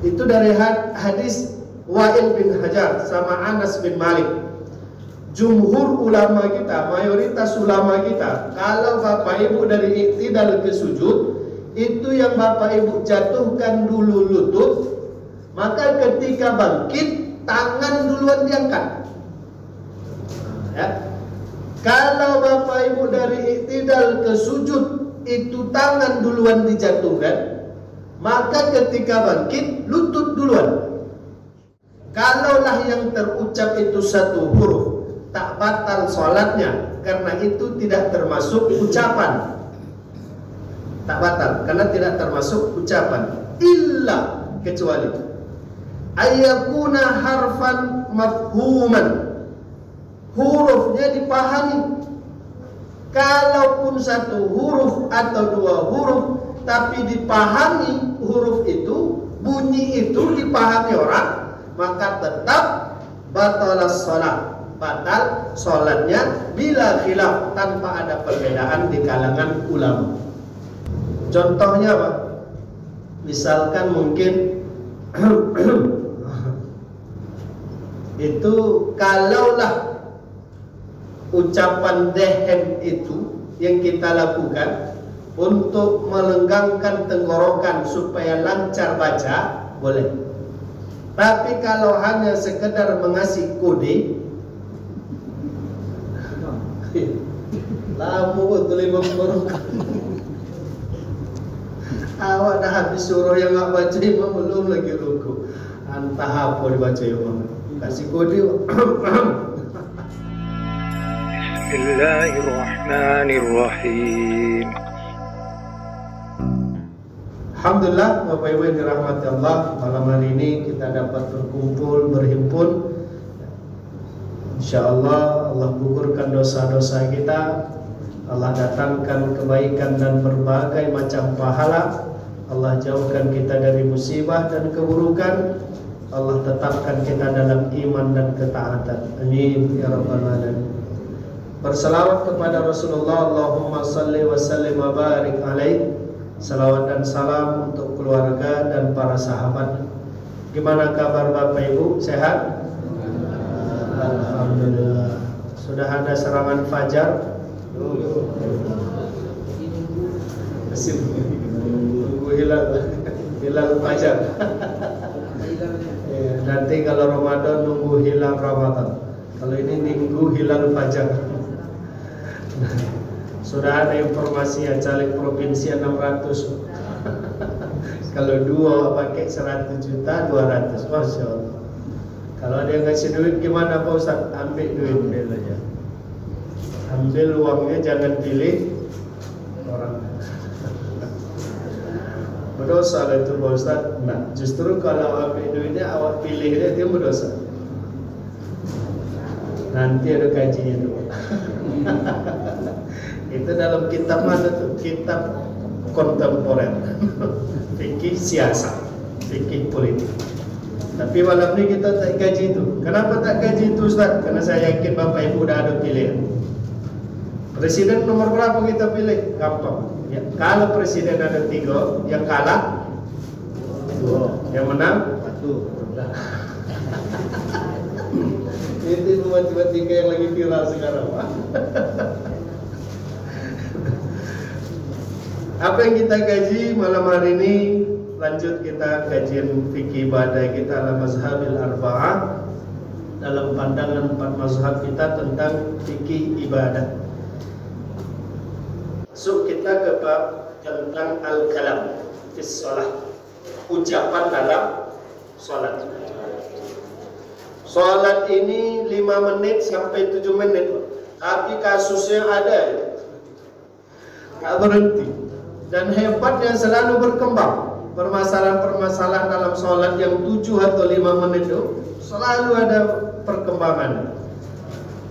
Itu dari hadis Wa'il bin Hajar sama Anas bin Malik. Jumhur ulama kita, mayoritas ulama kita, kalau bapak ibu dari iktidal ke sujud, itu yang bapak ibu jatuhkan dulu lutut, maka ketika bangkit tangan duluan diangkat. Ya. Kalau bapak ibu dari iktidal ke sujud itu tangan duluan dijatuhkan, maka ketika bangkit lutut duluan. Kalaulah yang terucap itu satu huruf, tak batal sholatnya, karena itu tidak termasuk ucapan. Tak batal karena tidak termasuk ucapan. Illa, kecuali ayyakuna harfan mafhuman, hurufnya dipahami. Kalaupun satu huruf atau dua huruf tapi dipahami huruf itu, bunyi itu dipahami orang, maka tetap batalas sholat, batal sholatnya bila khilaf, tanpa ada perbedaan di kalangan ulama. Contohnya apa? Misalkan mungkin itu kalaulah ucapan dehen itu yang kita lakukan untuk melenggangkan tenggorokan supaya lancar baca, boleh. Tapi kalau hanya sekedar mengasih kode, lama betul imam tenggorokan. Awak dah habis suruh yang nggak baca imam, belum lagi ruku. Entah apa dibaca imam, kasih kode. Bismillahirrahmanirrahim. Alhamdulillah, Bapak Ibu yang dirahmati Allah, malam hari ini kita dapat berkumpul, berhimpun. InsyaAllah Allah gugurkan dosa-dosa kita, Allah datangkan kebaikan dan berbagai macam pahala, Allah jauhkan kita dari musibah dan keburukan, Allah tetapkan kita dalam iman dan ketaatan. Amin ya rabbal alamin. Berselawat kepada Rasulullah, Allahumma salli wa sallim wa barik alaih. Salawat dan salam untuk keluarga dan para sahabat. Gimana kabar Bapak Ibu? Sehat? Alhamdulillah. Sudah ada serangan fajar? Masih tunggu hilal fajar. Nanti kalau Ramadan nunggu hilal Ramadan. Kalau ini nunggu hilal fajar. Sudah ada informasi ya, caleg provinsi 600. Kalau dua pakai 100 juta 200. Masya Allah. Kalau ada yang ngasih duit gimana Pak Ustaz? Ambil duit aja. Ambil uangnya, jangan pilih orang. Berdosa lah itu Pak Ustaz. Nah, justru kalau ambil duitnya awak pilih dia berdosa. Nanti ada kajinya dulu. Itu dalam kitab mana tuh? Kitab kontemporer. Fikih siasat, fikih politik. Tapi malam ini kita tak gaji itu. Kenapa tak gaji itu Ustaz? Karena saya yakin Bapak Ibu udah ada pilihan. Presiden nomor berapa kita pilih? Gampang ya, kalau presiden ada 3, yang kalah 2, yang menang 1. Itu tiba-tiba yang lagi viral sekarang Pak. Apa yang kita kaji malam hari ini? Lanjut kita kajian fikih ibadah kita ala mazhabil arba'ah, dalam pandangan 4 mazhab kita tentang fikih ibadah. Masuk kita ke bab tentang al-kalam fis shalah, ucapan dalam salat. Salat ini 5 menit sampai 7 menit, tapi kasusnya ada ya, tak berhenti. Dan hebatnya selalu berkembang. Permasalahan-permasalahan dalam sholat yang 7 atau 5 menit itu selalu ada perkembangan.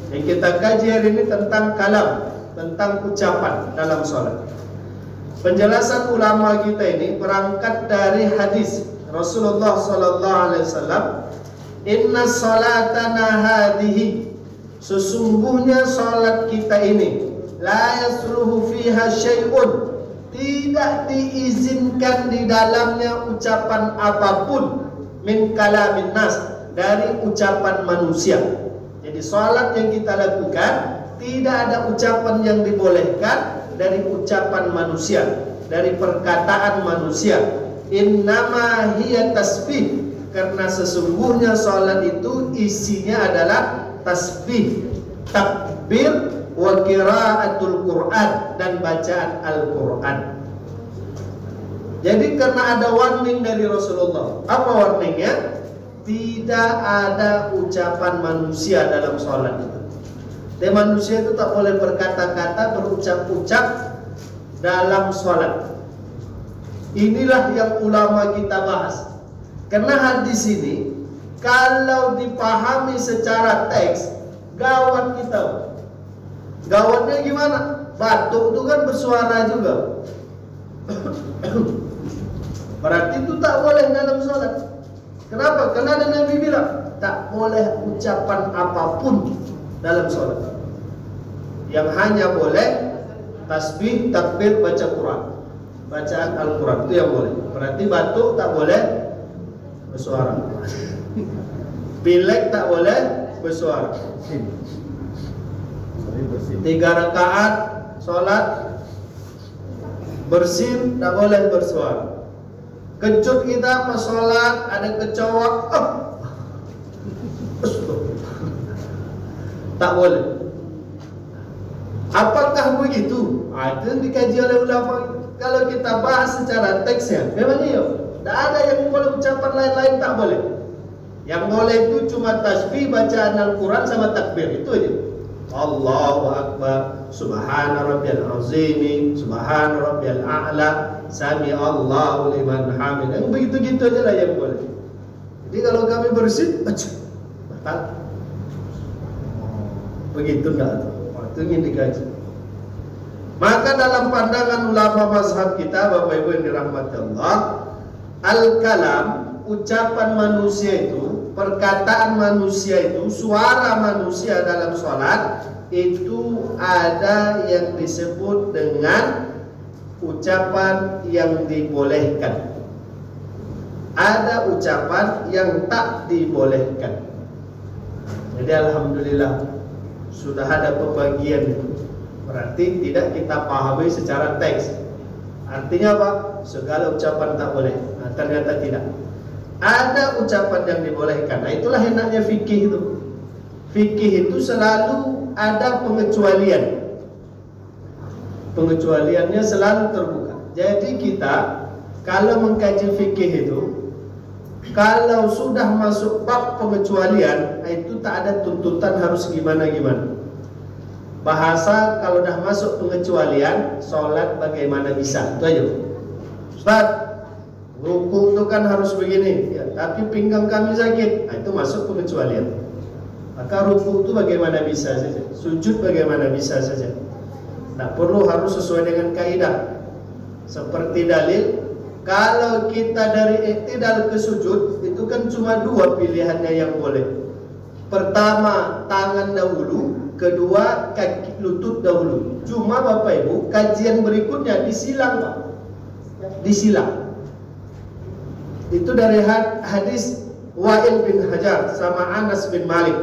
Yang kita kaji hari ini tentang kalam, tentang ucapan dalam sholat. Penjelasan ulama kita ini berangkat dari hadis Rasulullah SAW. Inna salatana hadihi, sesungguhnya sholat kita ini la yasluhu fiha syai'un, tidak diizinkan di dalamnya ucapan apapun min kalamin nas, dari ucapan manusia. Jadi salat yang kita lakukan tidak ada ucapan yang dibolehkan dari ucapan manusia, dari perkataan manusia. Innama hiya tasbih, karena sesungguhnya salat itu isinya adalah tasbih, takbir, wa qiraatul Quran, dan bacaan Al-Quran. Jadi karena ada warning dari Rasulullah. Apa warningnya? Tidak ada ucapan manusia dalam sholat itu. Dan manusia itu tak boleh berkata-kata, berucap-ucap dalam sholat. Inilah yang ulama kita bahas. Karena hadis ini kalau dipahami secara teks, gawat kita. Gawatnya gimana? Batuk itu kan bersuara juga. Berarti itu tak boleh dalam sholat. Kenapa? Karena ada Nabi bilang tak boleh ucapan apapun dalam sholat. Yang hanya boleh tasbih, takbir, baca Quran, bacaan Al-Quran, itu yang boleh. Berarti batuk tak boleh bersuara, pilek tak boleh bersuara. 3 rakaat sholat bersin tak boleh bersuara. Kecut kita pas sholat ada kecoak, tak boleh. Apakah begitu? Itu yang dikaji oleh ulama. Kalau kita bahas secara teksnya, memang iya. Tak ada yang boleh ucapan lain-lain, tak boleh. Yang boleh itu cuma tasbih, bacaan Al-Quran sama takbir, itu aja. Allahu Akbar, Subhana Rabbiyal Azim, Subhana Rabbiyal A'la, Sami Allahu liman hamid. Yang begitu-gitu aja lah yang boleh. Jadi kalau kami bersin, batal. Begitu enggak? Itu ingin dikaji. Maka dalam pandangan ulama mazhab kita, Bapak Ibu yang dirahmati Allah, al-kalam, ucapan manusia itu, perkataan manusia itu, suara manusia dalam sholat itu ada yang disebut dengan ucapan yang dibolehkan, ada ucapan yang tak dibolehkan. Jadi alhamdulillah sudah ada pembagian itu. Berarti tidak kita pahami secara teks. Artinya apa? Segala ucapan tak boleh. Nah, ternyata tidak. Ada ucapan yang dibolehkan. Nah, itulah enaknya fikih itu. Fikih itu selalu ada pengecualian. Pengecualiannya selalu terbuka. Jadi kita kalau mengkaji fikih itu, kalau sudah masuk bab pengecualian, itu tak ada tuntutan harus gimana-gimana. Bahasa kalau dah masuk pengecualian, sholat bagaimana bisa? Itu aja. Ustaz, ruku itu kan harus begini, ya, tapi pinggang kami sakit, itu masuk pengecualian. Maka ruku itu bagaimana bisa saja, sujud bagaimana bisa saja. Tak perlu harus sesuai dengan kaidah. Seperti dalil, kalau kita dari iktidal ke sujud, itu kan cuma 2 pilihannya yang boleh. Pertama, tangan dahulu. Kedua, kaki lutut dahulu. Cuma Bapak Ibu, kajian berikutnya disilang, Pak. Disilang. Itu dari hadis Wa'il bin Hajar sama Anas bin Malik.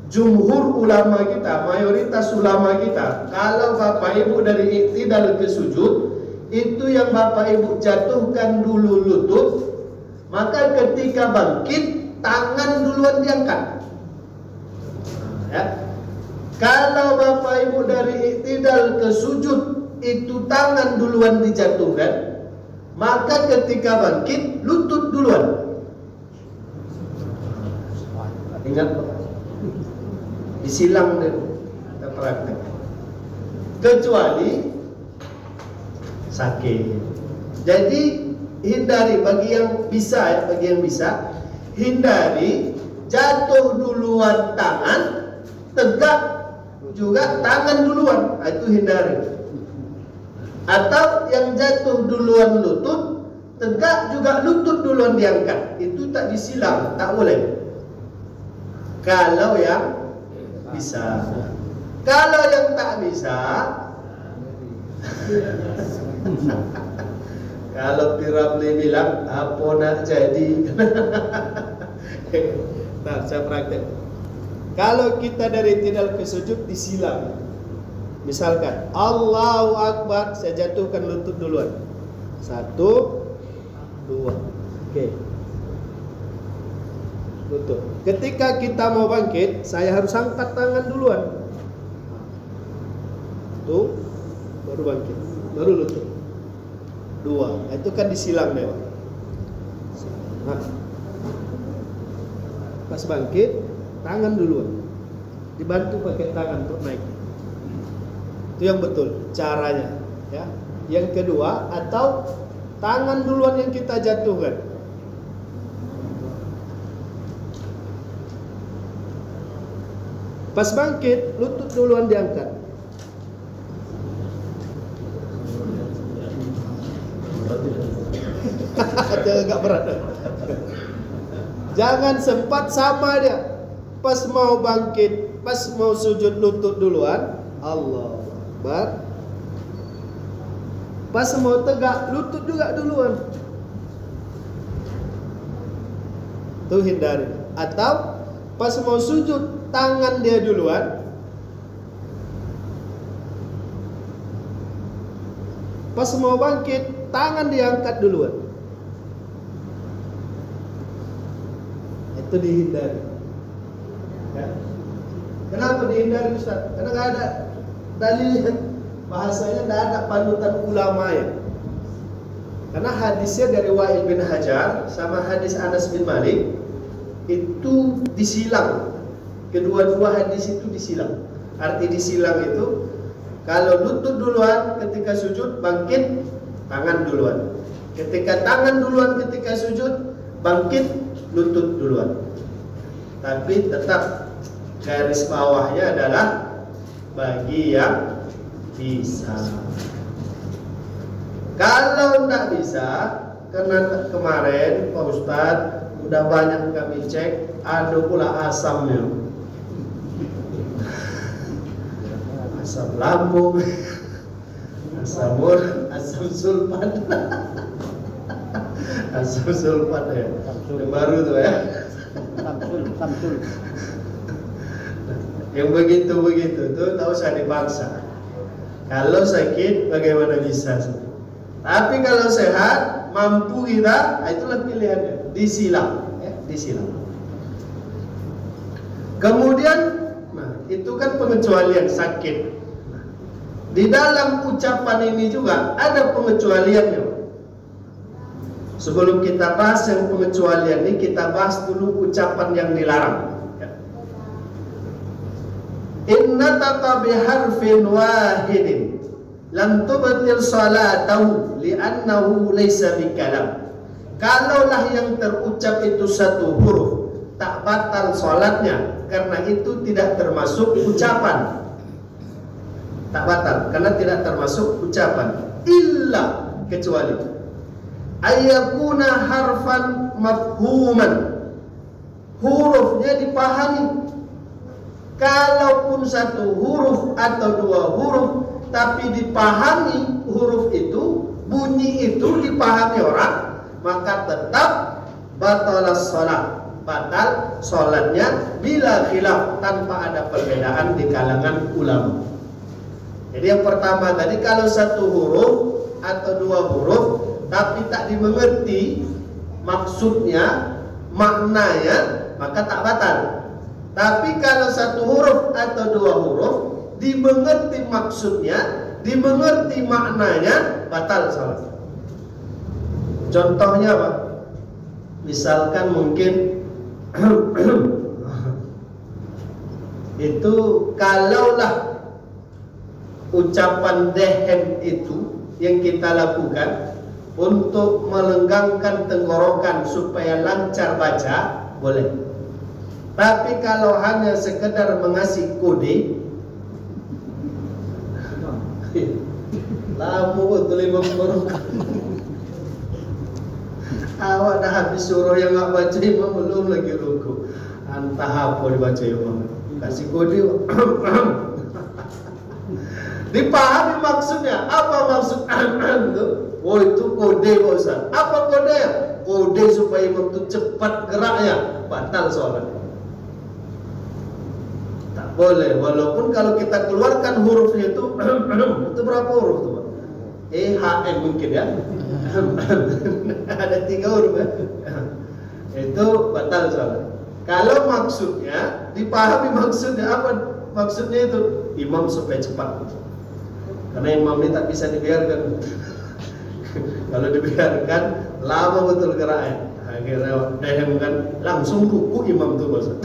Jumhur ulama kita, mayoritas ulama kita, kalau Bapak Ibu dari iktidal ke sujud, itu yang Bapak Ibu jatuhkan dulu lutut, maka ketika bangkit tangan duluan diangkat. Ya. Kalau Bapak Ibu dari iktidal ke sujud itu tangan duluan dijatuhkan, maka ketika bangkit lutut duluan. Ingat Pak, disilang deh kita praktek. Kecuali sakit. Jadi hindari bagi yang bisa, hindari jatuh duluan tangan, tegak juga tangan duluan, itu hindari. Atau yang jatuh duluan lutut, tegak juga lutut duluan diangkat, itu tak disilang, tak boleh. Kalau yang bisa. Kalau yang tak bisa, Kalau Piramli bilang apa nak jadi. Nah, saya praktek. Kalau kita dari tidal ke sujud disilang. Misalkan Allahu Akbar, saya jatuhkan lutut duluan. 1, 2. Oke. Lutut. Ketika kita mau bangkit, saya harus angkat tangan duluan. Tuh, baru bangkit, baru lutut. 2, itu kan disilang deh. Nah, pas bangkit, tangan duluan, dibantu pakai tangan untuk naik. Itu yang betul caranya, ya. Yang kedua, atau tangan duluan yang kita jatuhkan. Pas bangkit, lutut duluan diangkat. Agak berat. Jangan sempat sama dia. Pas mau bangkit, pas mau sujud lutut duluan, Allah Akbar. Pas mau tegak, lutut juga duluan. Tuh hindari. Atau pas mau sujud, tangan dia duluan. Pas mau bangkit, tangan diangkat duluan. Itu dihindari. Ya. Kenapa dihindari, Ustaz? Karena nggak ada dalil, bahasanya tidak ada panutan ulama ya. Karena hadisnya dari Wa'il bin Hajar sama hadis Anas bin Malik itu disilang. Kedua-dua hadis itu disilang. Arti disilang itu kalau lutut duluan ketika sujud, bangkit tangan duluan. Ketika tangan duluan ketika sujud, bangkit lutut duluan. Tapi tetap garis bawahnya adalah bagi yang bisa. Kalau tidak bisa, karena kemarin Pak Ustadz udah banyak kami cek, ada pula asamnya, asam lambung, asam urat, asam sulfat, asam sulfat ya, yang baru tuh ya. Samsul. Yang begitu-begitu tuh tak usah dipaksa. Kalau sakit bagaimana bisa? Tapi kalau sehat, mampu kita, itulah pilihannya. Disilang, ya, disilang. Kemudian, nah, itu kan pengecualian sakit. Nah, di dalam ucapan ini juga ada pengecualiannya. Sebelum kita bahas yang pengecualian ini, kita bahas dulu ucapan yang dilarang. Inna tata biharfin wahidin lam tubtil salatahu li'annahu laysa bikalam. Kalaulah yang terucap itu satu huruf, tak batal salatnya karena itu tidak termasuk ucapan. Tak batal karena tidak termasuk ucapan. Illa, kecuali ayyakuna harfan mafhuman, hurufnya dipahami. Kalaupun satu huruf atau dua huruf tapi dipahami huruf itu, bunyi itu dipahami orang, maka tetap batalas sholat, batal sholatnya bila khilaf, tanpa ada perbedaan di kalangan ulama. Jadi yang pertama tadi, kalau satu huruf atau dua huruf tapi tak dimengerti maksudnya, maknanya, maka tak batal. Tapi kalau satu huruf atau dua huruf dimengerti maksudnya, dimengerti maknanya, batal salat. Contohnya apa? Misalkan mungkin itu kalaulah ucapan dehem itu yang kita lakukan untuk melenggangkan tenggorokan supaya lancar baca, boleh. Tapi kalau hanya sekedar mengasih kode, lamu betul imam tenggorokan. Awak dah habis suruh yang nak baca imam, belum lagi ruku. Entah apa dibaca imam, kasih kode. Dipahami maksudnya. Apa maksud itu? Oh itu kode Pak Ustaz. Apa kodenya? Kode supaya imam itu cepat geraknya. Batal sholat. Tak boleh. Walaupun kalau kita keluarkan hurufnya itu berapa huruf tuh Pak? EHM mungkin ya. Ada 3 huruf ya. Itu batal sholat. Kalau maksudnya dipahami maksudnya apa? Maksudnya itu imam supaya cepat. Karena imam ini tak bisa dibiarkan. Kalau dibiarkan lama betul geraknya. Akhirnya dehem kan langsung ruku imam tuh maksud.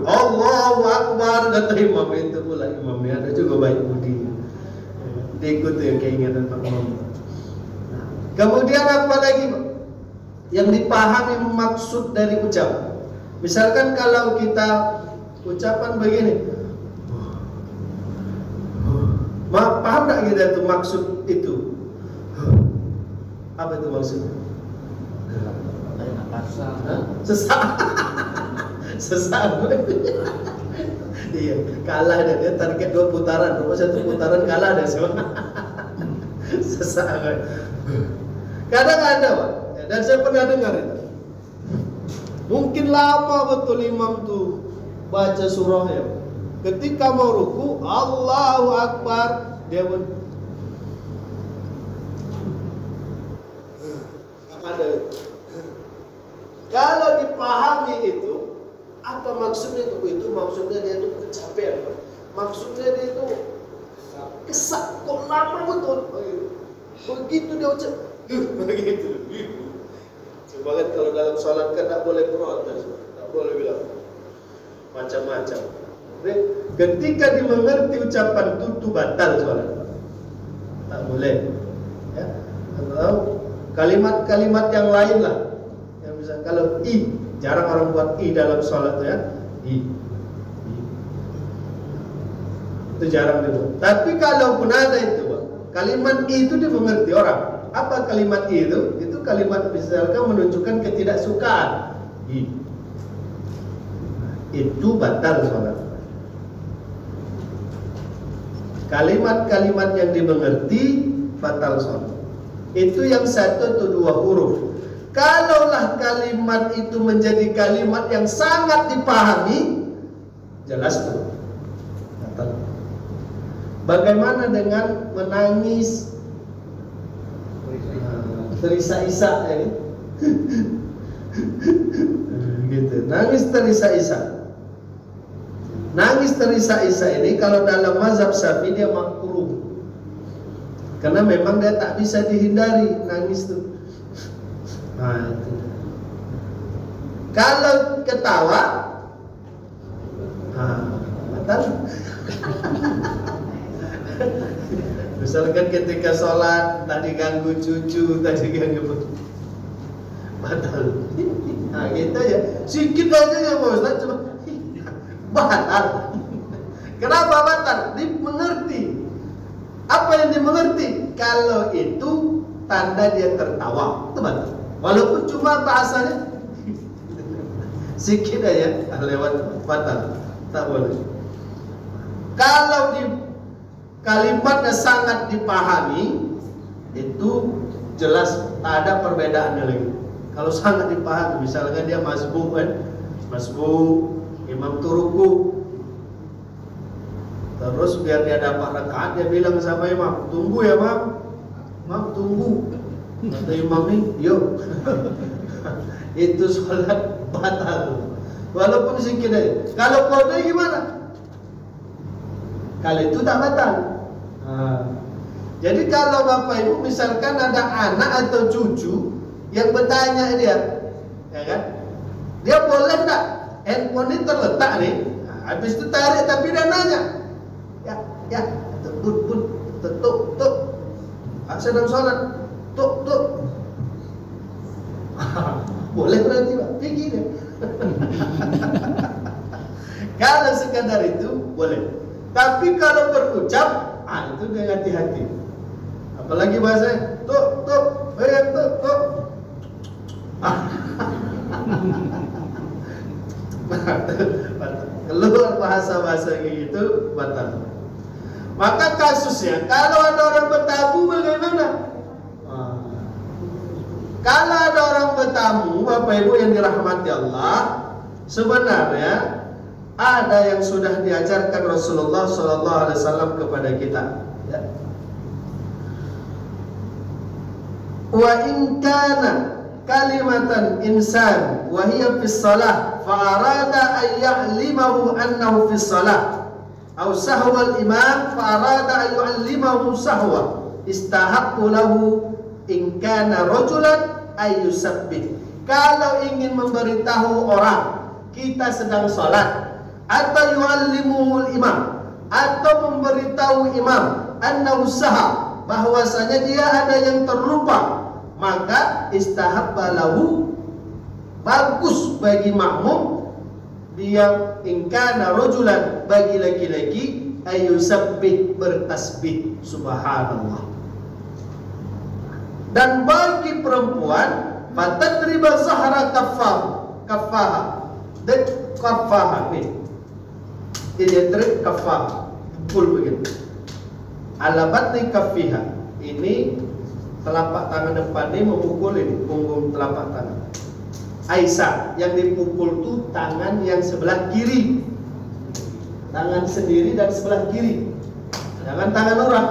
Allahu Akbar kata imam itu pula imamnya ada juga baik budi. Diikuti yang keinginan Pak Imam. Kemudian apa lagi Pak? Yang dipahami maksud dari ucapan. Misalkan kalau kita ucapan begini, paham tak kita itu maksud itu? Apa itu maksudnya? Sesak. Sesak. Iya, kalah dia target 2 putaran, rumah 1 putaran kalah dah semua. Sesak. Kadang ada Pak, dan saya pernah dengar itu. Mungkin lama betul imam tuh baca surahnya. Ketika mau ruku, Allahu Akbar, dia pun ada. Kalau dipahami itu, apa maksudnya itu? Itu maksudnya dia itu kecapean. Maksudnya dia itu kesak, kok lama betul. Begitu dia ucap, begitu. Bahkan kalau dalam sholat kan tak boleh protes, tak boleh bilang macam-macam. Ketika dimengerti ucapan itu batal sholat, tak boleh. Ya. Atau kalimat-kalimat yang lain lah, yang bisa kalau i, jarang orang buat i dalam sholat ya, i. Itu jarang dibuat. Tapi kalaupun ada itu, kalimat i itu dimengerti orang. Apa kalimat i itu? Itu kalimat misalkan menunjukkan ketidaksukaan. I. Itu batal sholat. Kalimat-kalimat yang dimengerti batal sholat. Itu yang 1 atau 2 huruf. Kalaulah kalimat itu menjadi kalimat yang sangat dipahami, jelas tuh batal. Bagaimana dengan menangis terisak-isak ya, gitu. Nangis terisak-isak. Nangis terisak-isak ini kalau dalam mazhab Syafi'i dia makruh. Karena memang dia tak bisa dihindari nangis itu. Nah, itu. Kalau ketawa, batal. Misalkan ketika sholat tadi ganggu cucu, tadi ganggu batal. Nah gitu ya, sedikit aja ya Pak Ustaz, cuma batal. Kenapa batal? Dimengerti. Apa yang dimengerti? Kalau itu tanda dia tertawa, itu batal. Walaupun cuma bahasanya sedikit aja lewat, batal, tak boleh. Kalau di kalimatnya sangat dipahami, itu jelas tak ada perbedaannya lagi. Kalau sangat dipahami, misalnya dia masbuk kan, masbuk, imam turuku, terus biar dia dapat rakaat, dia bilang sama imam, tunggu ya mam, tunggu. Kata imam nih, yuk. Itu sholat batal. Walaupun sedikit aja. Kalau kode gimana? Kalau itu tak batal. Jadi kalau Bapak Ibu misalkan ada anak atau cucu yang bertanya dia, ya kan? Dia boleh tak handphone ini terletak nih? Habis itu tarik tapi dia nanya, ya, bun, tuk, sedang sholat, tuk. Boleh berarti Pak, pergi deh. Kalau sekadar itu boleh. Tapi kalau berucap, itu dengan hati-hati. Apalagi bahasa tuk, keluar bahasa-bahasa gitu batal. Maka kasusnya, kalau ada orang bertamu bagaimana? Kalau ada orang bertamu, Bapak Ibu yang dirahmati Allah, sebenarnya ada yang sudah diajarkan Rasulullah SAW kepada kita. Ya. Wa in kana kalimatan insan wa hiya fi shalah fa arada an ya'limahu annahu fi shalah aw sahwa al-imam fa arada an yu'allimahu sahwa istahaqqu lahu in kana rajulan ay yusabbih. Kalau ingin memberitahu orang kita sedang salat atau yu'allimuhu al-imam atau memberitahu imam annahu saha bahwasanya dia ada yang terlupa, maka istahabba lahu, bagus bagi makmum dia ingkana rajulan, bagi laki-laki ayusabbih, bertasbih subhanallah. Dan bagi perempuan fatadriba zahra kaffaha dan kaffaha ini trip kaffaha pukul begitu ala batni kaffiha, ini telapak tangan depan ini memukul ini punggung telapak tangan. Aisyah yang dipukul tuh tangan yang sebelah kiri, tangan sendiri dan sebelah kiri, jangan tangan orang.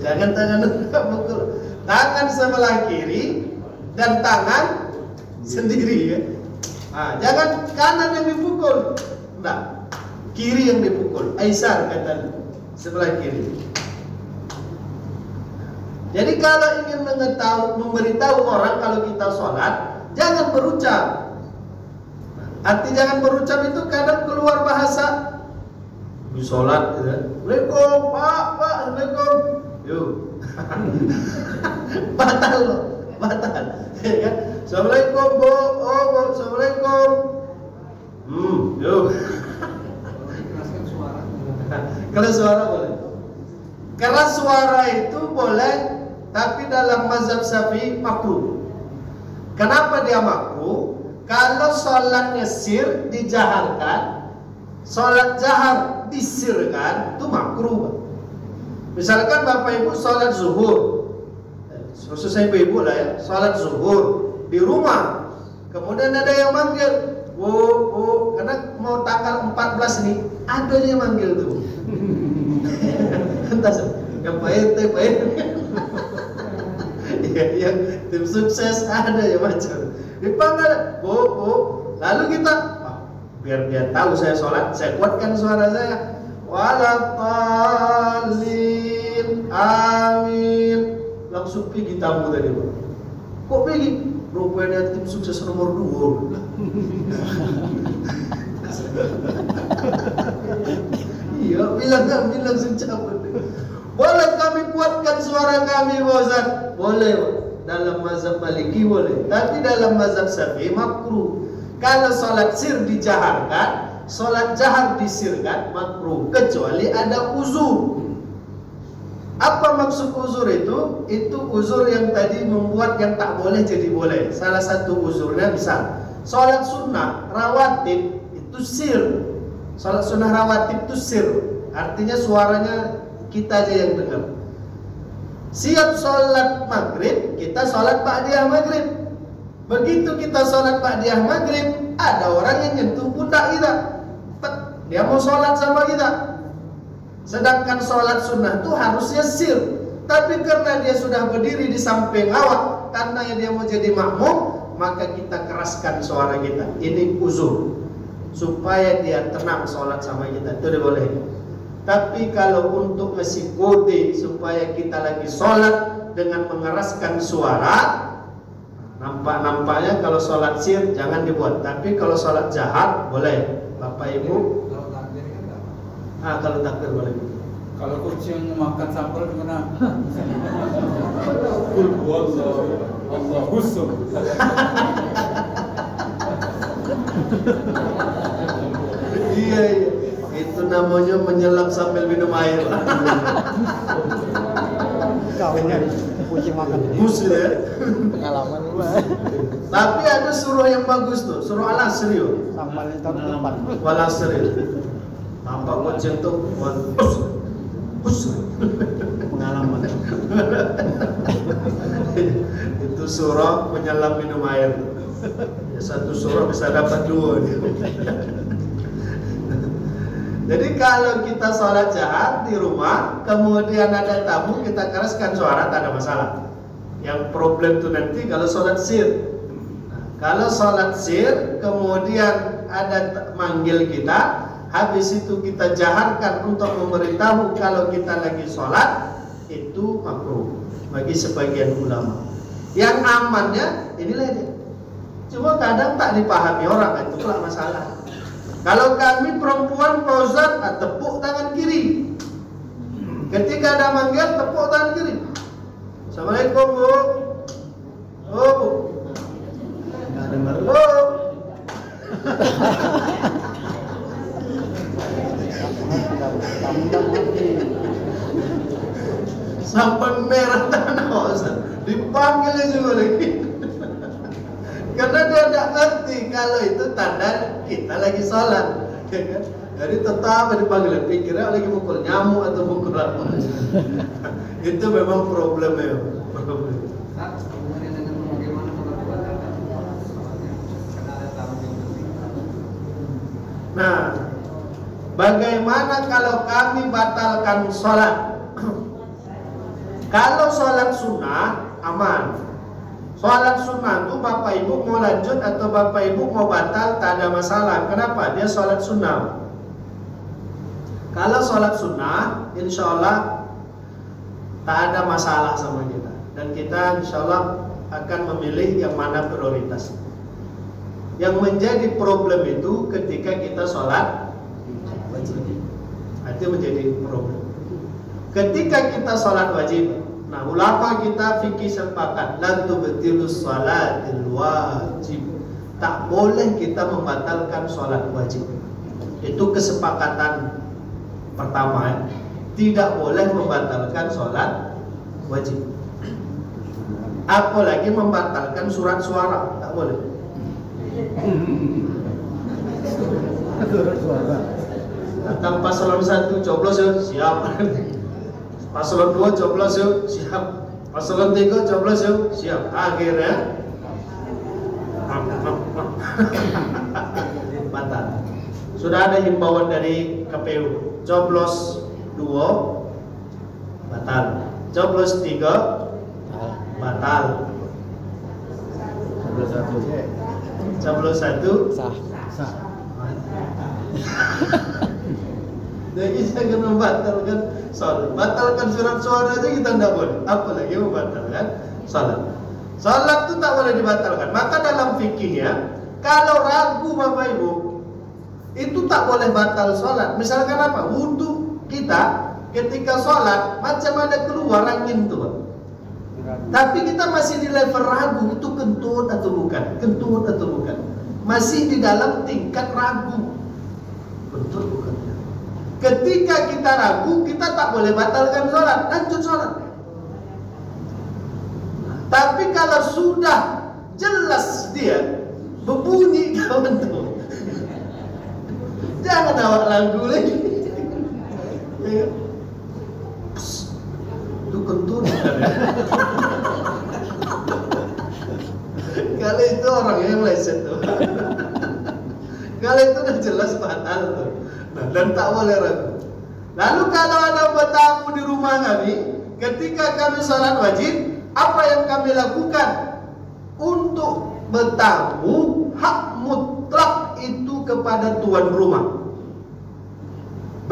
Jangan tangan orang pukul, tangan sebelah kiri dan tangan sendiri ya. Nah, jangan kanan yang dipukul, enggak, kiri yang dipukul. Aisyah kata sebelah kiri. Jadi kalau ingin memberitahu orang kalau kita sholat, jangan berucap. Arti jangan berucap itu kadang keluar bahasa di sholat, ya. Assalamualaikum Pak, Assalamualaikum. Yuk, batal loh, batal. Ya kan? Assalamualaikum Bu, oh Bu, Assalamualaikum. Yuk. Kalau suara boleh. Karena suara itu boleh, tapi dalam mazhab Syafi'i makruh. Kenapa dia makruh? Kalau sholatnya sir dijaharkan, sholat jahar disirkan, itu makruh. Misalkan Bapak Ibu sholat zuhur, khususnya ibu-ibu lah ya, sholat zuhur di rumah, kemudian ada yang manggil, Bu, karena mau tanggal 14 nih, ada yang manggil tuh. Entah yang baik. Yang tim sukses ada ya macam dipanggil bu, lalu kita biar dia tahu saya sholat, saya kuatkan suara saya, walatalin amin, langsung pergi tamu tadi bu. Kok pergi? Rupanya tim sukses nomor 2. Iya, bilang sencaput. Boleh kami kuatkan suara kami, Ustaz? Boleh, dalam mazhab Maliki boleh, tapi dalam mazhab Syafi'i makruh. Kalau salat sir dijaharkan, salat jahar disirkan makruh, kecuali ada uzur. Apa maksud uzur itu? Itu uzur yang tadi membuat yang tak boleh jadi boleh. Salah satu uzurnya misal salat sunnah rawatib itu sir. Salat sunnah rawatib itu sir, artinya suaranya kita aja yang dengar. Siap sholat maghrib, kita sholat ba'diyah maghrib. Begitu kita sholat ba'diyah maghrib, ada orang yang nyentuh pundak kita, dia mau sholat sama kita. Sedangkan sholat sunnah itu harusnya sir, tapi karena dia sudah berdiri di samping awak, karena dia mau jadi makmum, maka kita keraskan suara kita. Ini uzur, supaya dia tenang sholat sama kita, itu dia boleh. Tapi kalau untuk ngasih kode supaya kita lagi sholat dengan mengeraskan suara, nampaknya kalau sholat sir jangan dibuat. Tapi kalau sholat jahar boleh, Bapak Ibu. Kalau takbir kan enggak apa. Kalau takbir boleh. Kalau kucing makan sampel gimana? Kul Allahu husum. Iya. Itu namanya menyelam sambil minum air. kucing makan. Mus ya. Pengalaman lu. Tapi ada surah yang bagus tuh, surah Al-Asr yuk. Sama tahun depan. Al-Asr. Tampak kucing tuh, bus. Pengalaman. Itu surah menyelam minum air. Satu surah bisa dapat 2 dia. Jadi kalau kita sholat jahat di rumah, kemudian ada tamu, kita keraskan suara, tak ada masalah. Yang problem itu nanti kalau sholat sir. Kalau sholat sir, kemudian ada manggil kita, habis itu kita jaharkan untuk memberitahu kalau kita lagi sholat, itu makruh bagi sebagian ulama. Yang amannya inilah dia. Cuma kadang tak dipahami orang, itu pula masalah. Kalau kami perempuan, Pak Ustaz, tepuk tangan kiri. Ketika ada manggil, tepuk tangan kiri. Assalamualaikum, Bu. Oh, Bu. Enggak dengar. Oh. Sampai merah tanah, Ustaz. Dipanggilnya juga lagi. Karena dia tidak ngerti kalau itu tanda kita lagi sholat, ya kan? Jadi tetap dipanggil, pikirnya lagi mukul nyamuk atau mukul apa. Itu memang problemnya. Nah, bagaimana kalau kami batalkan sholat? Kalau sholat sunnah aman. Sholat sunnah itu Bapak Ibu mau lanjut atau Bapak Ibu mau batal, tak ada masalah. Kenapa? Dia sholat sunnah. Kalau sholat sunnah, insya Allah tak ada masalah sama kita. Dan kita insya Allah akan memilih yang mana prioritas. Yang menjadi problem itu ketika kita sholat wajib. Itu menjadi problem. Ketika kita sholat wajib, nah, ulama kita fikih sepakat la tubtilus salatil wajib. Tak boleh kita membatalkan sholat wajib. Itu kesepakatan pertama ya. Tidak boleh membatalkan sholat wajib. Apalagi membatalkan surat suara, tak boleh. Surat suara. Datang paslon 1 coblos ya, siap. Paslon 2 coblos yuk, siap. Paslon 3 coblos yuk, siap. Akhirnya batal. Sudah ada himbauan dari KPU, coblos 2 batal, coblos 3 batal, coblos 1 sah. Jadi jangan membatalkan salat. Batalkan surat suara aja kita tidak boleh. Apalagi membatalkan salat. Salat itu tak boleh dibatalkan. Maka dalam fikihnya, kalau ragu Bapak Ibu, itu tak boleh batal salat. Misalkan apa? Wudhu kita ketika salat macam ada keluar angin tuh. Tapi kita masih di level ragu, itu kentut atau bukan? Kentut atau bukan? Masih di dalam tingkat ragu. Kentut bukan? Ketika kita ragu, kita tak boleh batalkan sholat, lanjut sholat. Tapi kalau sudah jelas dia berbunyi kawan tuh, jangan awak lagu lagi. Itu kentut. Kalau itu orang yang leset tuh. Kalau itu udah jelas batal tuh. Nah, dan tak boleh ragu. Lalu kalau ada bertamu di rumah kami, ketika kami sholat wajib, apa yang kami lakukan? Untuk bertamu, hak mutlak itu kepada tuan rumah.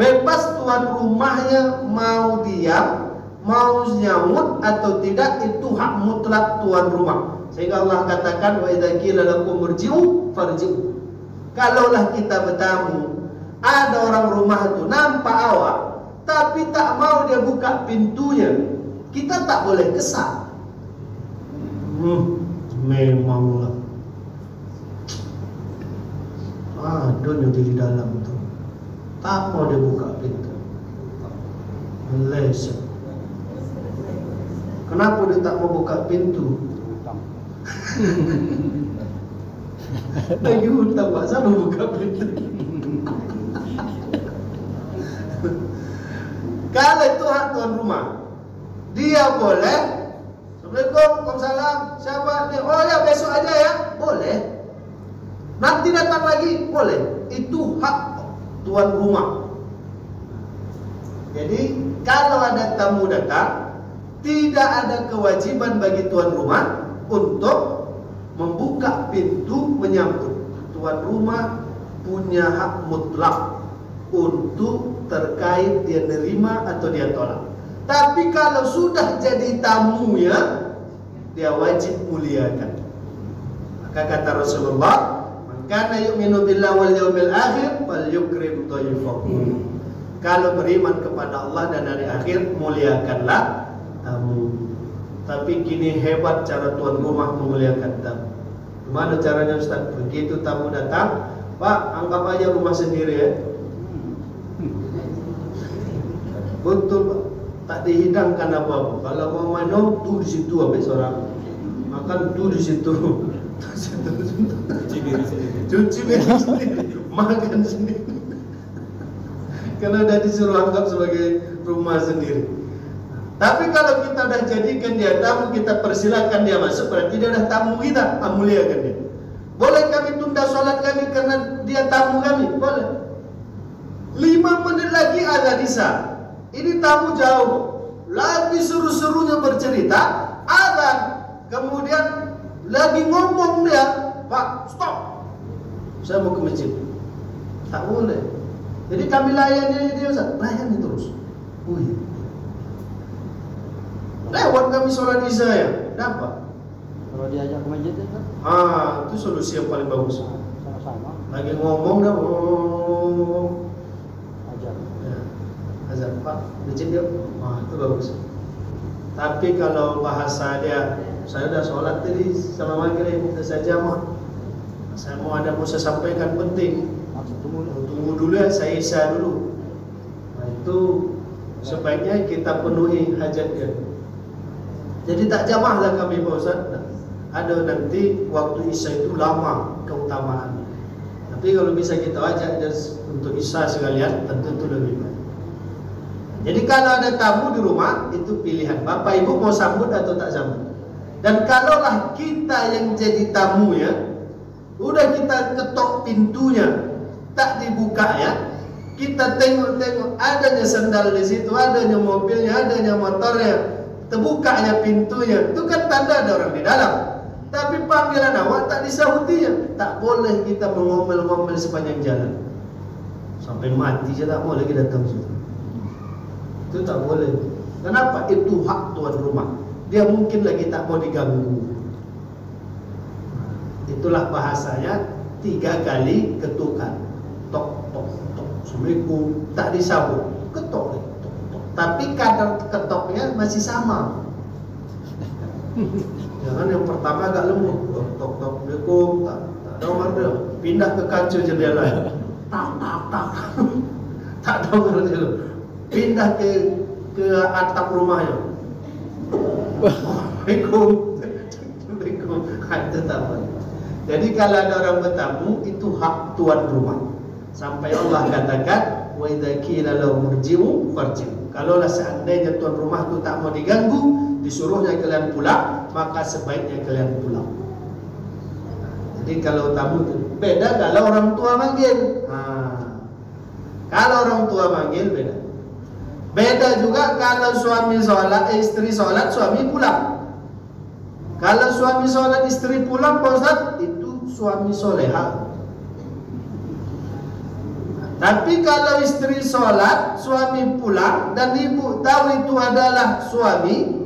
Bebas tuan rumahnya mau diam, mau nyamut atau tidak, itu hak mutlak tuan rumah. Sehingga Allah katakan, wa idza qila lakum irji'u farji'u. Kalaulah kita bertamu, ada orang rumah itu nampak awak, tapi tak mau dia buka pintunya, kita tak boleh kesal. Memanglah ada yang di dalam itu, tak mau dia buka pintu, leset. Kenapa dia tak mau buka pintu? Lagi hutang Pak, saya mau buka pintu. Kalau itu hak tuan rumah, dia boleh. Assalamualaikum, waalaikumsalam. Siapa nih? Oh ya, besok aja ya. Boleh. Nanti datang lagi, boleh. Itu hak tuan rumah. Jadi kalau ada tamu datang, tidak ada kewajiban bagi tuan rumah untuk membuka pintu menyambut. Tuan rumah punya hak mutlak untuk terkait dia nerima atau dia tolak. Tapi kalau sudah jadi tamunya, dia wajib muliakan. Maka kata Rasulullah, "Man kana yu'minu billahi wal yawmil akhir falyukrim dhayfahu." Kalau beriman kepada Allah dan hari akhir, muliakanlah tamu. Tapi kini hebat cara tuan rumah memuliakan tamu. Gimana caranya Ustaz? Begitu tamu datang, Pak, anggap aja rumah sendiri ya. Betul Pak, tak dihidangkan apa-apa. Kalau mau minum, tuh di situ habis orang. Makan tuh di situ. Cuci piring sendiri, makan sendiri. Karena udah disuruh anggap sebagai rumah sendiri. Tapi kalau kita udah jadikan dia tamu, kita persilakan dia masuk, berarti dia udah tamu kita, muliakan dia. Boleh kami tunda sholat kami karena dia tamu kami? Boleh. 5 menit lagi azan isya. Ini tamu jauh, lagi seru-serunya bercerita, azan. Kemudian lagi ngomong dia, Pak, stop, saya mau ke masjid. Tak boleh. Jadi kami layani dia, Ustaz. Layani terus. Oh iya. Lewat kami sholat isya ya, dapat. Kalau diajak ke masjid itu Itu solusi yang paling bagus. sama-sama Lagi ngomong dah, ajar. ya, azan Pak, masjid dia. Itu bagus. Tapi kalau bahasa dia, saya udah sholat tadi sama maghrib, saya jamah. Saya mau saya sampaikan penting. Tunggu dulu ya, saya isya dulu. Nah, itu sebaiknya kita penuhi hajat dia. Jadi tak jamahlah kami Pak Ustaz. Ada nanti waktu isya itu lama keutamaan. Tapi kalau bisa kita ajak dia untuk isya sekalian, tentu itu lebih baik. Jadi kalau ada tamu di rumah, itu pilihan Bapak Ibu mau sambut atau tak sambut. Dan kalaulah kita yang jadi tamu ya, udah kita ketok pintunya, tak dibuka ya, kita tengok-tengok adanya sandal di situ, adanya mobilnya, adanya motornya, terbukanya pintunya, itu kan tanda ada orang di dalam. Tapi panggilan awak tak disahutinya, tak boleh kita mengomel-ngomel sepanjang jalan. Sampai mati saja tak boleh kita datang situ. Itu tak boleh. Kenapa? Itu hak tuan rumah. Dia mungkin lagi tak mau diganggu. Itulah bahasanya 3 kali ketukan. Tok, tok, tok. Assalamualaikum. Tak disambut. Ketok, tok, tok. Tapi kadar ketoknya masih sama. Jangan yang pertama agak lembut. Tok, tok, tok. Assalamualaikum. Tak dengar dia. Pindah ke kaca jendela. Tak, tak, tak. Tak dengar dia. Pindah ke atap rumahnya. Assalamualaikum. Assalamualaikum. Itu tak boleh. Jadi kalau ada orang bertamu, itu hak tuan rumah. Sampai Allah katakan, wa idza qila lahum irji'u farji'u. Kalaulah seandainya tuan rumah itu tak mau diganggu, disuruhnya kalian pulang, maka sebaiknya kalian pulang. Jadi kalau tamu itu beda kalau orang tua manggil. Kalau orang tua manggil beda. Beda juga kalau suami sholat, istri sholat, suami pulang. Kalau suami sholat, istri pulang, Pak Ustaz, itu suami soleha. Tapi kalau istri sholat, suami pulang, dan ibu tahu itu adalah suami,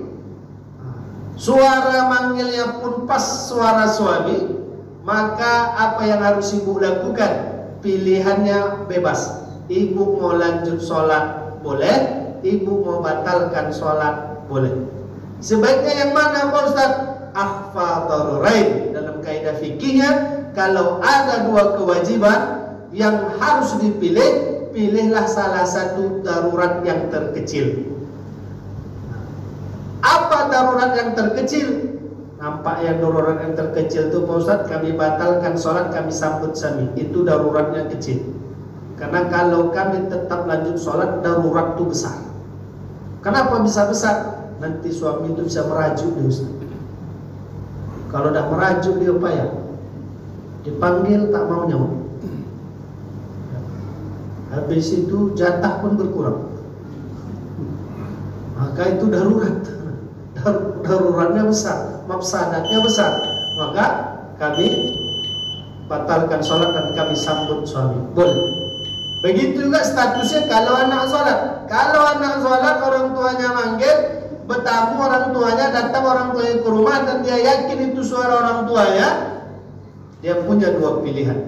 suara manggilnya pun pas suara suami, maka apa yang harus ibu lakukan? Pilihannya bebas. Ibu mau lanjut sholat boleh, ibu mau batalkan sholat boleh. Sebaiknya yang mana Pak Ustaz? Akhfa darurain. Dalam kaidah fikihnya, kalau ada 2 kewajiban yang harus dipilih, pilihlah salah satu darurat yang terkecil. Apa darurat yang terkecil. Nampak yang darurat yang terkecil itu Pak Ustaz, kami batalkan sholat, kami sambut sami. Itu daruratnya kecil. Karena kalau kami tetap lanjut sholat, darurat itu besar. Kenapa bisa besar? Nanti suami itu bisa merajuk dia Ustaz. Kalau tidak merajuk dia apa ya? Dipanggil tak mau nyawa. Habis itu jatah pun berkurang. Maka itu darurat. Daruratnya besar, mafsadatnya besar. Maka kami batalkan sholat dan kami sambut suami. Boleh. Begitu juga statusnya kalau anak sholat. Kalau anak sholat orang tuanya manggil, bertamu orang tuanya, datang orang tuanya ke rumah dan dia yakin itu suara orang tuanya, dia punya dua pilihan.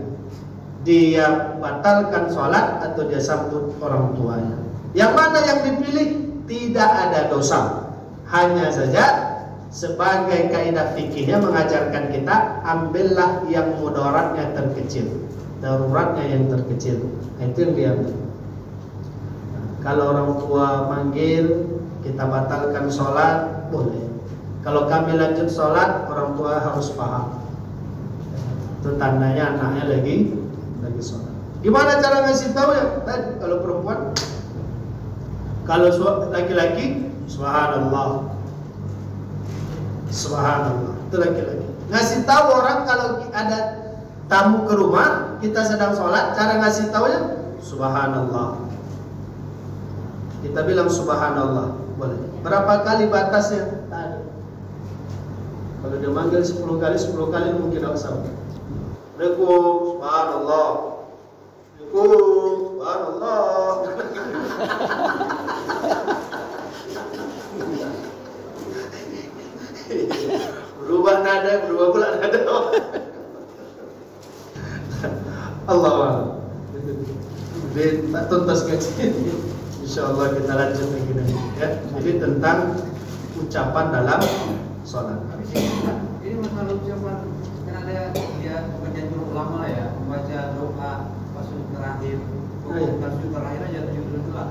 Dia batalkan sholat atau dia sambut orang tuanya. Yang mana yang dipilih? Tidak ada dosa. Hanya saja sebagai kaidah fikihnya mengajarkan kita, ambillah yang mudaratnya terkecil, daruratnya yang terkecil. Itu yang diambil. Kalau orang tua manggil, kita batalkan sholat, boleh. Kalau kami lanjut sholat, orang tua harus paham. Itu tandanya anaknya lagi sholat. Gimana cara ngasih tahu ya? Kalau perempuan, kalau laki-laki, subhanallah, subhanallah. Itu laki-laki. Ngasih tahu orang kalau ada tamu ke rumah, kita sedang sholat, cara ngasih tahunya, subhanallah. Kita bilang subhanallah, boleh. Berapa kali batasnya? Tak ada. Kalau dia manggil 10 kali mungkin tak usah. Assalamualaikum, subhanallah. Assalamualaikum, subhanallah. Berubah nada, berubah pula nada. Allah Allah. Jadi tak tuntas kecil. InsyaAllah kita lanjut lagi nanti ya. Jadi tentang ucapan dalam sholat. Ini masalah ucapan, kan ada dia perjanjian ulama lah ya, membaca doa pas sujud terakhir, pas sujud terakhir aja sujud lah.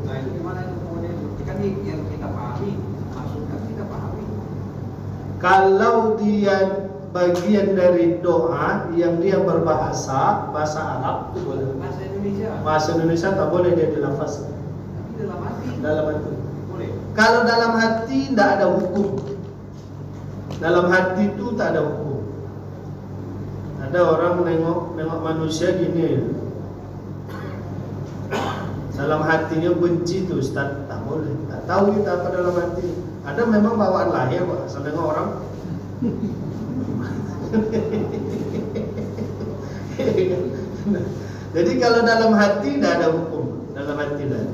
Nah itu gimana itu kemudian itu? Kan yang kita pahami, maksudnya kita pahami. Kalau dia bagian dari doa yang dia berbahasa bahasa Arab itu boleh. Bahasa Indonesia. Bahasa Indonesia tak boleh dia dilafazkan. Tapi dalam hati. Dalam hati. Boleh. Kalau dalam hati tidak ada hukum. Dalam hati itu tak ada hukum. Ada orang nengok manusia gini. Dalam hatinya benci tuh Ustaz, tak boleh. Tak tahu kita apa dalam hati. Ada memang bawaan lahir kok, asal nengok orang. Jadi kalau dalam hati tidak ada hukum, dalam hati tidak.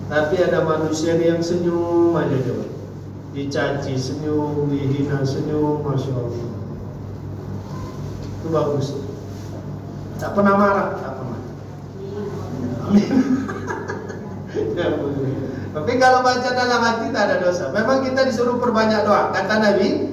Tapi ada manusia yang senyum aja coba, dicaci senyum, dihina senyum, masya Allah. Itu bagus. Tak pernah marah, tak pernah. Tapi kalau baca dalam hati tak ada dosa. Memang kita disuruh perbanyak doa. Kata Nabi,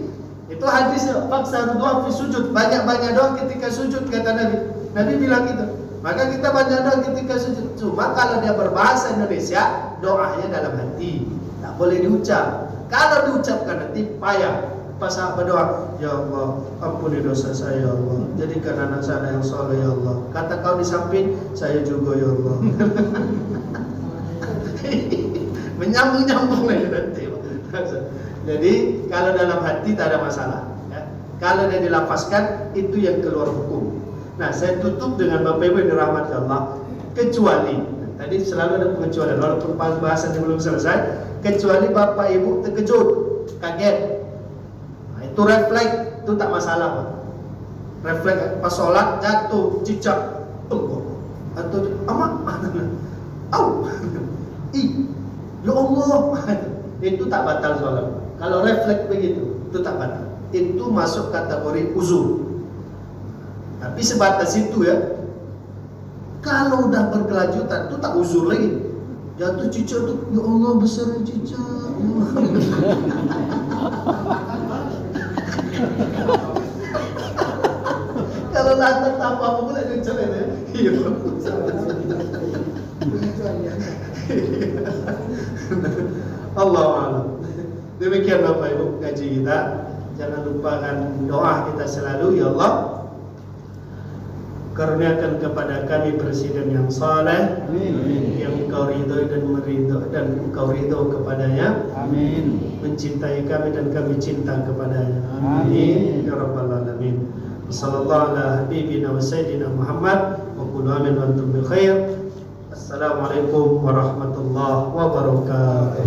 itu hadisnya, faksa doa fi sujud, banyak-banyak doa ketika sujud, kata Nabi. Nabi bilang gitu. Maka kita banyak doa ketika sujud. Cuma kalau dia berbahasa Indonesia, doanya dalam hati, tak boleh diucap. Kalau diucapkan nanti payah. Pas apa doa? Ya Allah, ampuni dosa saya ya Allah. Jadikan anak saya yang soleh ya Allah. Kata kau di samping, saya juga ya Allah. Menyambung-nyambung lagi nanti. Jadi kalau dalam hati tak ada masalah ya. Kalau dia dilafazkan, itu yang keluar hukum. Nah, saya tutup dengan Bapak Ibu yang dirahmati Allah. Kecuali, tadi selalu ada pengecualian, walaupun bahasan belum selesai. Kecuali Bapak Ibu terkejut, kaget, nah, itu refleks, itu tak masalah Pak. Refleks pas sholat jatuh, cicak, atau amat, au, ya Allah, itu tak batal sholat. Kalau refleks begitu, itu tak batal. Itu masuk kategori uzur. Tapi sebatas itu ya. Kalau udah berkelanjutan, itu tak uzur lagi. Jatuh cicak tuh, ya Allah besar cicak. Kalau lantas apa boleh cicak ya? Iya. Allah Allah. Demikian Bapak Ibu ngaji kita. Jangan lupakan doa kita selalu, ya Allah, karuniakan kepada kami presiden yang saleh, yang Engkau ridhoi dan Engkau ridho kepadanya. Amin. Mencintai kami dan kami cinta kepadanya. Amin. Ya Rabbal Alamin. Sallallahu ala habibina wa sayyidina Muhammad wa qul amin wa antum bil khair. Assalamualaikum warahmatullahi wabarakatuh.